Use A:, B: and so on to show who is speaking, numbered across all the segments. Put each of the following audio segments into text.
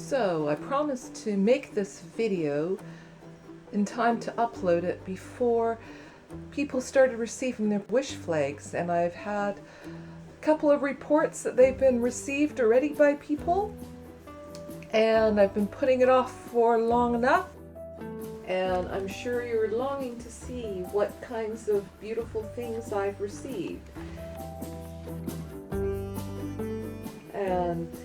A: So I promised to make this video in time to upload it before people started receiving their wish flags, and I've had a couple of reports that they've been received already by people, and I've been putting it off for long enough, and I'm sure you're longing to see what kinds of beautiful things I've received. And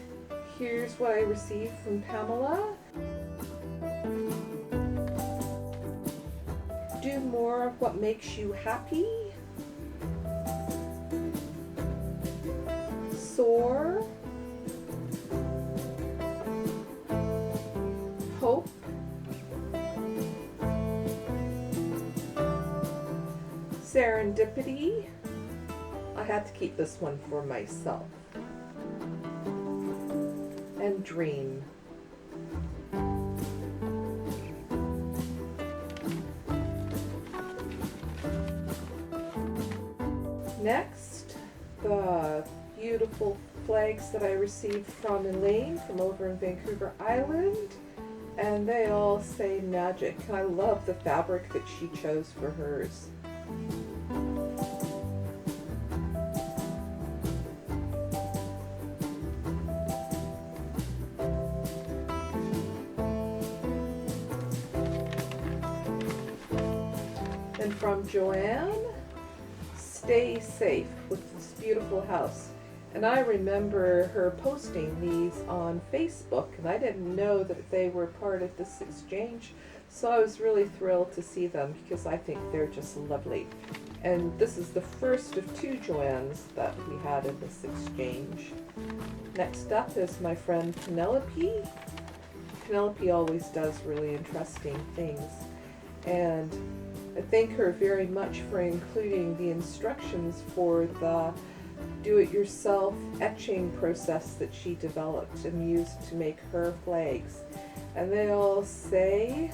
A: here's what I received from Pamela. Do more of what makes you happy. Soar. Hope. Serendipity. I had to keep this one for myself. And dream. Next, the beautiful flags that I received from Elaine from over in Vancouver Island, and they all say magic. I love the fabric that she chose for hers. And from Joanne, stay safe with this beautiful house. And I remember her posting these on Facebook, and I didn't know that they were part of this exchange, so I was really thrilled to see them because I think they're just lovely. And this is the first of two Joannes that we had in this exchange. Next up is my friend Penelope. Penelope always does really interesting things, and I thank her very much for including the instructions for the do-it-yourself etching process that she developed and used to make her flags. And they all say,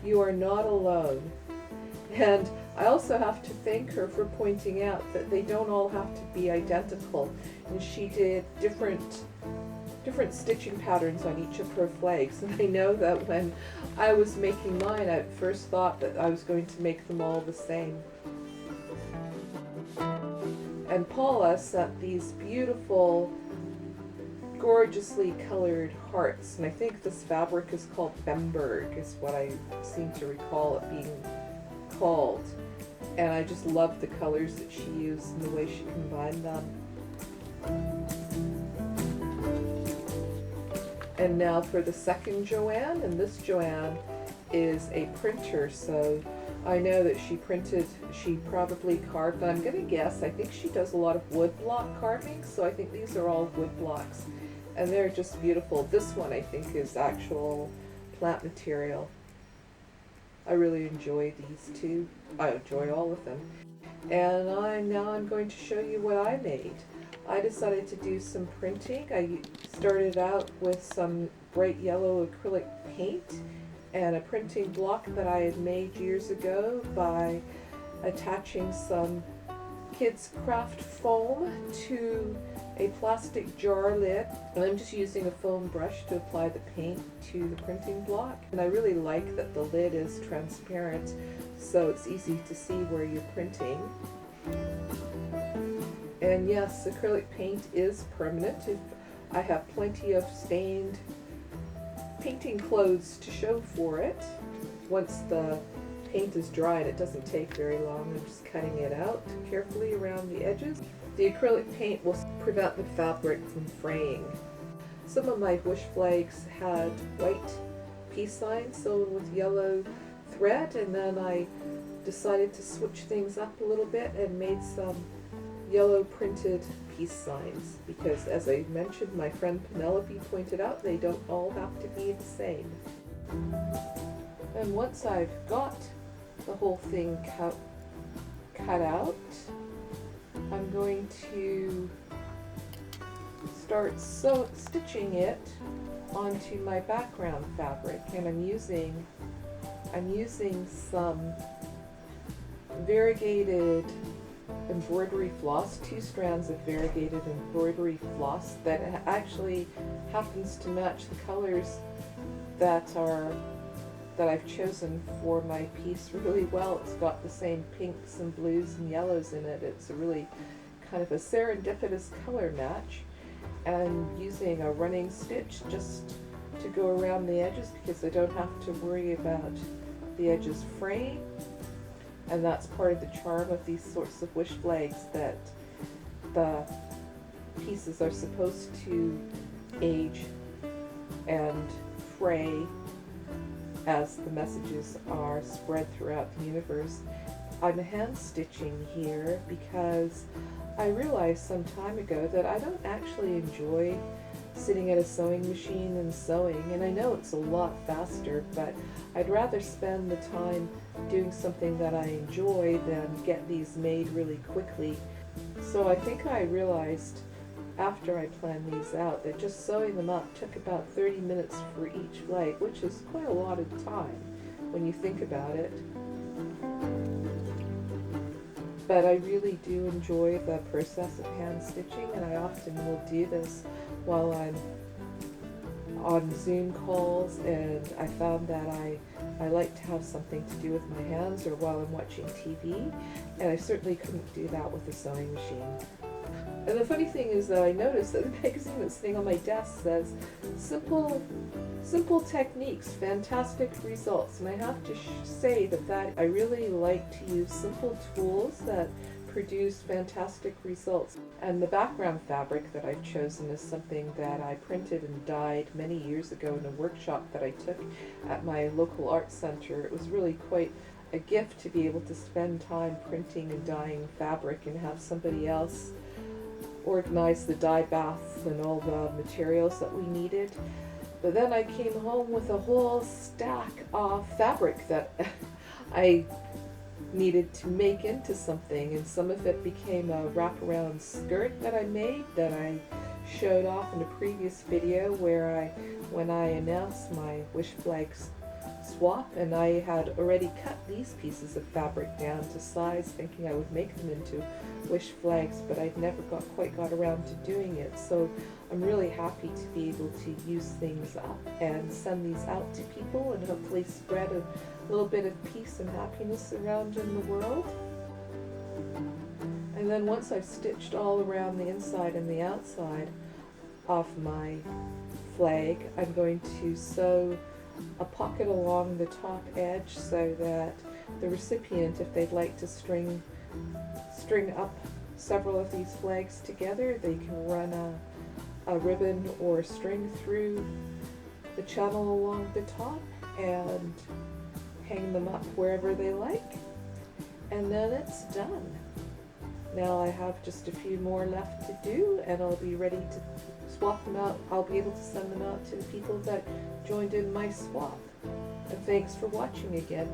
A: "You are not alone." And I also have to thank her for pointing out that they don't all have to be identical. And she did different stitching patterns on each of her flags. And I know that when I was making mine, I at first thought that I was going to make them all the same. And Paula sent these beautiful, gorgeously colored hearts. And I think this fabric is called Bemberg, is what I seem to recall it being called. And I just love the colors that she used and the way she combined them. And now for the second Joanne, and this Joanne is a printer, so I know that she probably carved, and I'm going to guess, I think she does a lot of wood block carving, so I think these are all wood blocks, and they're just beautiful. This one I think is actual plant material. I really enjoy these two. I enjoy all of them. And I'm going to show you what I made. I decided to do some printing. I started out with some bright yellow acrylic paint and a printing block that I had made years ago by attaching some Kids Craft foam to a plastic jar lid. And I'm just using a foam brush to apply the paint to the printing block. And I really like that the lid is transparent, so it's easy to see where you're printing. And yes, acrylic paint is permanent. I have plenty of stained painting clothes to show for it. Once the paint is dry, and it doesn't take very long, I'm just cutting it out carefully around the edges. The acrylic paint will prevent the fabric from fraying. Some of my wish flags had white peace signs sewn with yellow thread, and then I decided to switch things up a little bit and made some yellow printed peace signs, because as I mentioned, my friend Penelope pointed out, they don't all have to be the same. And once I've got the whole thing cut out, I'm going to start stitching it onto my background fabric, and I'm using some variegated embroidery floss, 2 strands of variegated embroidery floss that actually happens to match the colors that I've chosen for my piece really well. It's got the same pinks and blues and yellows in it. It's a really kind of a serendipitous color match, and using a running stitch just to go around the edges because I don't have to worry about the edges fraying. And that's part of the charm of these sorts of wish flags, that the pieces are supposed to age and fray as the messages are spread throughout the universe. I'm hand stitching here because I realized some time ago that I don't actually enjoy sitting at a sewing machine and sewing, and I know it's a lot faster, but I'd rather spend the time doing something that I enjoy than get these made really quickly. So I think I realized after I planned these out that just sewing them up took about 30 minutes for each flag, which is quite a lot of time when you think about it. But I really do enjoy the process of hand stitching, and I often will do this while I'm on Zoom calls, and I found that I like to have something to do with my hands, or while I'm watching TV, and I certainly couldn't do that with a sewing machine. And the funny thing is that I noticed that the magazine that's sitting on my desk says simple techniques, fantastic results, and I have to say that I really like to use simple tools that produce fantastic results. And the background fabric that I've chosen is something that I printed and dyed many years ago in a workshop that I took at my local art center. It was really quite a gift to be able to spend time printing and dyeing fabric and have somebody else organize the dye baths and all the materials that we needed. But then I came home with a whole stack of fabric that I needed to make into something, and some of it became a wraparound skirt that I made that I showed off in a previous video when I announced my wish flags swap, and I had already cut these pieces of fabric down to size thinking I would make them into wish flags, but I'd never quite got around to doing it. So I'm really happy to be able to use things up and send these out to people and hopefully spread a little bit of peace and happiness around in the world. And then once I've stitched all around the inside and the outside of my flag, I'm going to sew a pocket along the top edge so that the recipient, if they'd like to string up several of these flags together, they can run a ribbon or string through the channel along the top and hang them up wherever they like, and then it's done. Now I have just a few more left to do, and I'll be ready to swap them out. I'll be able to send them out to the people that joined in my swap. And thanks for watching again.